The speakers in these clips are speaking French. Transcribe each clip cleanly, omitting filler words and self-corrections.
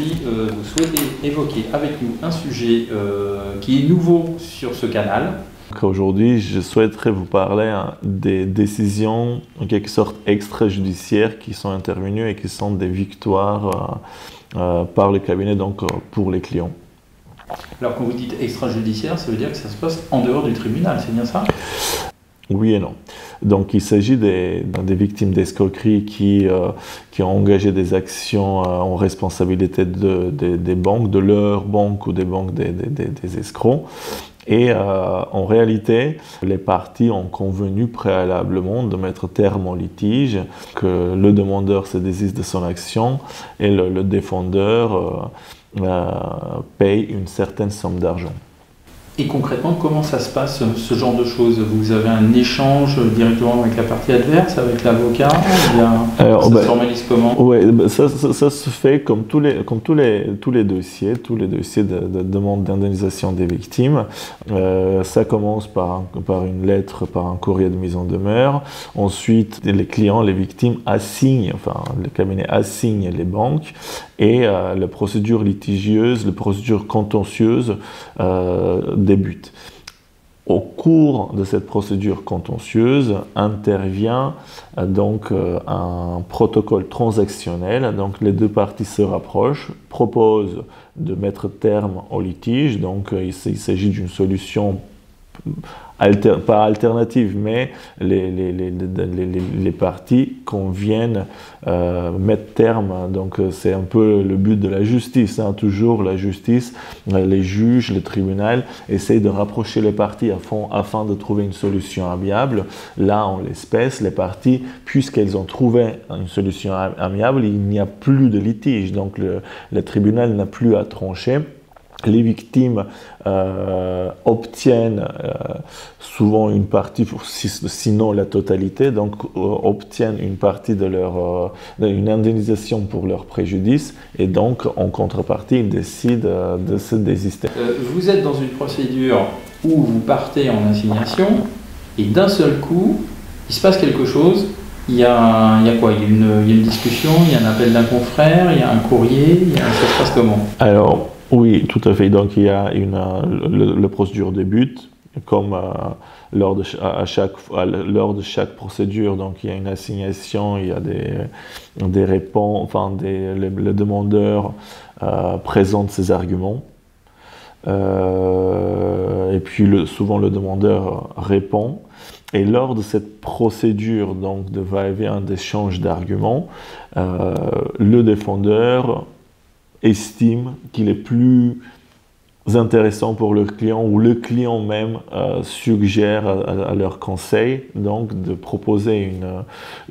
aujourd'hui, vous souhaitez évoquer avec nous un sujet qui est nouveau sur ce canal. Aujourd'hui, je souhaiterais vous parler des décisions en quelque sorte extrajudiciaires qui sont intervenues et qui sont des victoires par le cabinet donc, pour les clients. Alors quand vous dites extrajudiciaire, ça veut dire que ça se passe en dehors du tribunal, c'est bien ça? Oui et non. Donc il s'agit des victimes d'escroquerie qui ont engagé des actions en responsabilité des banques, de leur banque ou des banques des escrocs. Et en réalité, les parties ont convenu préalablement de mettre terme au litige, que le demandeur se désiste de son action et le défendeur paye une certaine somme d'argent. Et concrètement, comment ça se passe, ce genre de choses? Vous avez un échange directement avec la partie adverse, avec l'avocat? Ça se formalise comment? Oui, ça se fait comme tous les dossiers de demande d'indemnisation des victimes. Ça commence par une lettre, par un courrier de mise en demeure. Ensuite, les clients, les victimes assignent, enfin, le cabinet assigne les banques et la procédure litigieuse, la procédure contentieuse débute. Au cours de cette procédure contentieuse intervient donc un protocole transactionnel. Donc les deux parties se rapprochent, proposent de mettre terme au litige. Donc il s'agit d'une solution pas alternative, mais les parties conviennent mettre terme. Donc c'est un peu le but de la justice, hein. Toujours la justice, les juges, le tribunal essayent de rapprocher les parties afin de trouver une solution amiable. Là, en l'espèce, les parties, puisqu'elles ont trouvé une solution amiable, il n'y a plus de litige, donc le tribunal n'a plus à trancher. Les victimes obtiennent souvent une partie, sinon la totalité, donc obtiennent une partie de une indemnisation pour leur préjudice et donc en contrepartie, ils décident de se désister. Vous êtes dans une procédure où vous partez en assignation et d'un seul coup, il se passe quelque chose. Il y a quoi? Il y a une discussion, il y a un appel d'un confrère, il y a un courrier, ça se passe comment? Alors, oui, tout à fait. Donc, il y a la procédure débute, comme lors de chaque procédure. Donc, il y a une assignation, il y a des réponses, enfin, le demandeur présente ses arguments. Et puis, souvent, le demandeur répond. Et lors de cette procédure donc, de va-et-vient d'échange d'arguments, le défendeur estime qu'il est plus intéressant pour le client ou le client même suggère à leur conseil donc de proposer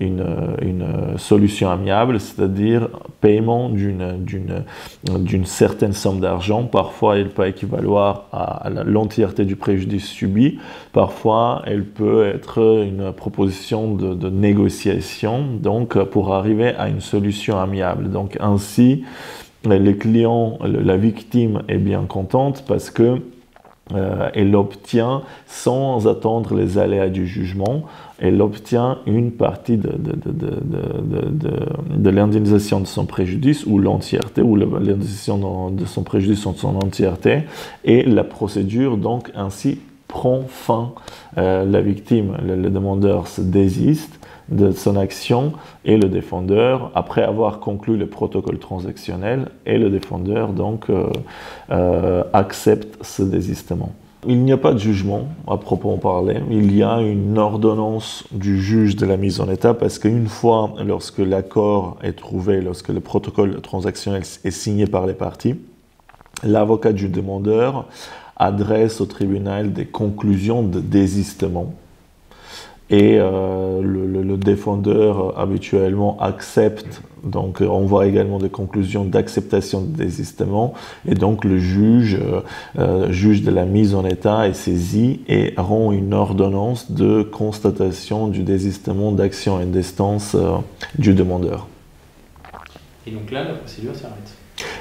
une solution amiable, c'est-à-dire paiement d'une certaine somme d'argent. Parfois, elle peut équivaloir à l'entièreté du préjudice subi. Parfois, elle peut être une proposition de négociation donc pour arriver à une solution amiable. Donc ainsi, les clients, la victime est bien contente parce que elle obtient, sans attendre les aléas du jugement, elle obtient une partie de l'indemnisation de son préjudice ou l'entièreté, ou l'indemnisation de son préjudice en son entièreté, et la procédure donc ainsi prend fin. La victime, le demandeur se désiste de son action et le défendeur, après avoir conclu le protocole transactionnel, et le défendeur donc accepte ce désistement. Il n'y a pas de jugement à proprement parler, il y a une ordonnance du juge de la mise en état parce qu'une fois, lorsque l'accord est trouvé, lorsque le protocole transactionnel est signé par les parties, l'avocat du demandeur adresse au tribunal des conclusions de désistement. Et le défendeur habituellement accepte, donc on voit également des conclusions d'acceptation de désistement, et donc le juge de la mise en état est saisi et rend une ordonnance de constatation du désistement d'action et d'instance du demandeur. Et donc là, la procédure s'arrête.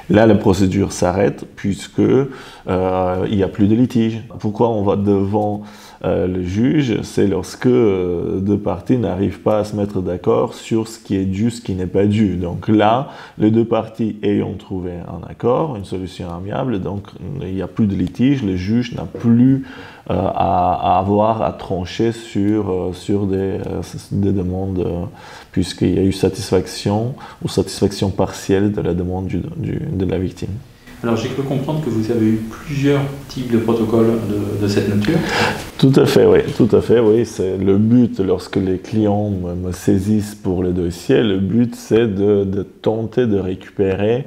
Là, la procédure s'arrête puisque il n'y a plus de litige. Pourquoi on va devant le juge? C'est lorsque deux parties n'arrivent pas à se mettre d'accord sur ce qui est dû, ce qui n'est pas dû. Donc là, les deux parties ayant trouvé un accord, une solution amiable, donc il n'y a plus de litige, le juge n'a plus à avoir à trancher sur des demandes, puisqu'il y a eu satisfaction ou satisfaction partielle de la demande de la victime. Alors j'ai cru comprendre que vous avez eu plusieurs types de protocoles de cette nature. Tout à fait, oui. Tout à fait, oui. C'est le but, lorsque les clients me saisissent pour le dossier, le but c'est de tenter de récupérer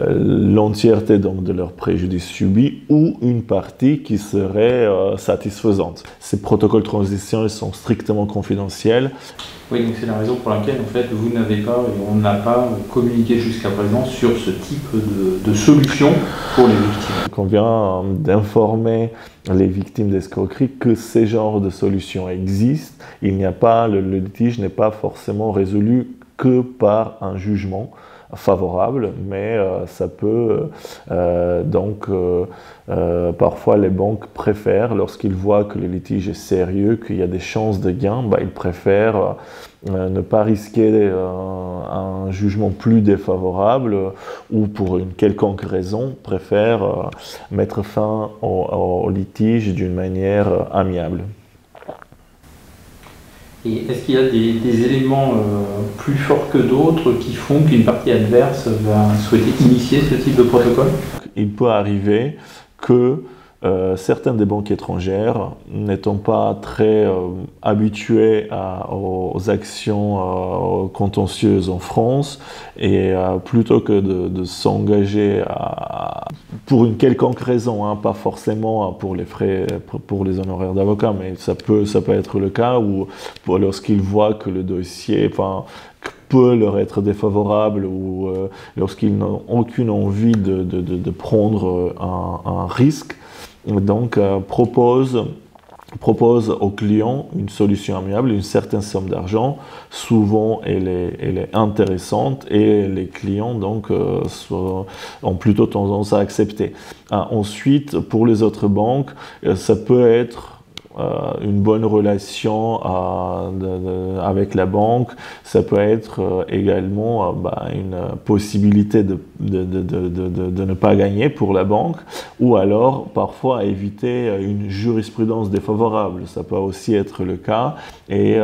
l'entièreté donc de leur préjudice subi ou une partie qui serait satisfaisante. Ces protocoles de transition, ils sont strictement confidentiels. Oui, donc c'est la raison pour laquelle en fait vous n'avez pas et on n'a pas communiqué jusqu'à présent sur ce type de solution pour les victimes. On vient d'informer les victimes d'escroquerie que ces genres de solutions existent. Il n'y a pas, le litige n'est pas forcément résolu que par un jugement favorable, mais ça peut parfois les banques préfèrent, lorsqu'ils voient que le litige est sérieux, qu'il y a des chances de gain, ils préfèrent ne pas risquer un jugement plus défavorable ou pour une quelconque raison préfèrent mettre fin au litige d'une manière amiable. Et est-ce qu'il y a des éléments plus forts que d'autres qui font qu'une partie adverse va souhaiter initier ce type de protocole? Il peut arriver que certaines des banques étrangères, n'étant pas très habituées aux actions contentieuses en France, et plutôt que de s'engager pour une quelconque raison, pas forcément pour les frais, pour les honoraires d'avocat, mais ça peut être le cas où lorsqu'ils voient que le dossier peut leur être défavorable ou lorsqu'ils n'ont aucune envie de prendre un risque, donc propose au client une solution amiable, une certaine somme d'argent. Souvent elle est intéressante et les clients donc ont plutôt tendance à accepter. Ensuite, pour les autres banques, ça peut être une bonne relation avec la banque, ça peut être également une possibilité de ne pas gagner pour la banque, ou alors parfois éviter une jurisprudence défavorable. Ça peut aussi être le cas, et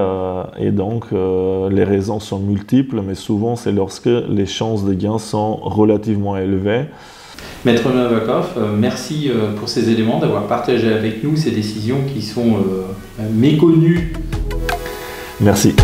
donc les raisons sont multiples, mais souvent c'est lorsque les chances de gain sont relativement élevées. Maître Novakov, merci pour ces éléments, d'avoir partagé avec nous ces décisions qui sont méconnues. Merci.